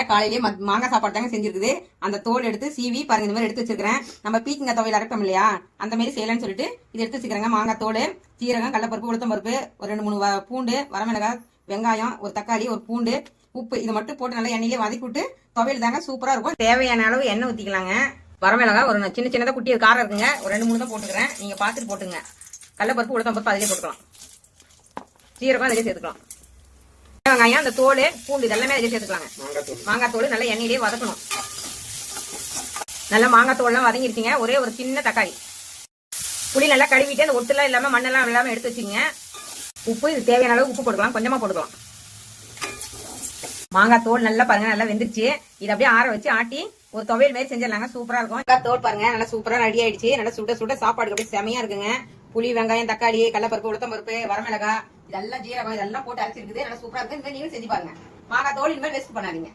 காலையிலேயே மாங்காய் சாப்பாடு தாங்க செஞ்சிருக்குது. அந்த தோல் எடுத்து சீவி பாருங்க, இந்த மாதிரி எடுத்து வச்சிருக்கிறேன். நம்ம பீக்கங்காய் துவையல் அரைப்போம் இல்லையா, அந்த மாதிரி செய்யலாம்னு சொல்லிட்டு இது எடுத்து வச்சுக்கிறேங்க. மாங்காய் தோல், சீரகம், கடலைப்பருப்பு, உளுத்தம் பருப்பு, ஒரு 2-3 பூண்டு, வரமிளகாய், வெங்காயம், ஒரு தக்காளி, ஒரு பூண்டு, உப்பு, இதை மட்டும் போட்டு நல்லா எண்ணெயிலே வதக்கி விட்டு துவையல் தாங்க சூப்பரா இருக்கும். தேவையான அளவு எண்ணெய் ஊற்றிக்கலாங்க. வரமிளகாய் ஒரு சின்னதாக குட்டி காரம் இருக்குங்க, ஒரு 2-3 தான் போட்டுக்கிறேன். நீங்க பார்த்துட்டு போட்டுங்க. கடலைப்பருப்பு, உளுத்தம் பருப்பு அதிலே போட்டுக்கலாம். சீரகம் அதிலே சேர்த்துக்கலாம். வெங்காயம், அந்த தோல், பூண்டு இதெல்லாமே அதிலே சேர்த்துக்கலாங்க. மாங்காய் தோல் நல்லா எண்ணெயிலே வதக்கணும். நல்லா மாங்காய் தோல்லாம் வதங்கிருச்சுங்க. ஒரே ஒரு சின்ன தக்காளி, புளி நல்லா கழுவிட்டு அந்த ஒட்டுலாம் இல்லாம மண்ணெல்லாம் இல்லாம எடுத்து வச்சுங்க. உப்பு, இது தேவையான அளவு உப்பு போட்டுக்கலாம், கொஞ்சமா போட்டுக்கலாம். மாங்காய் தோல் நல்லா பாருங்க, நல்லா வெந்துருச்சு. இதை அப்படியே ஆற வச்சு ஆட்டி ஒரு துவையல் மாதிரி செஞ்சிடலாங்க. சூப்பரா இருக்கும். மாங்காய் தோல் பாருங்க நல்லா சூப்பரா ரெடி ஆயிடுச்சு. நல்லா சுட சுட சாப்பாடு அப்படியே செமையா இருக்குங்க. புளி, வெங்காயம், தக்காளி, கடலைப்பருப்பு, உளுத்தம் பருப்பு, வரமிளகாய், இதெல்லாம் ஜீரகம் இதெல்லாம் போட்டு அரைச்சிருக்குது. நல்லா சூப்பரா இருக்கு. நீங்களும் செஞ்சு பாருங்க. மாங்காய் தோல் இனிமேல் வேஸ்ட் பண்ணாதீங்க.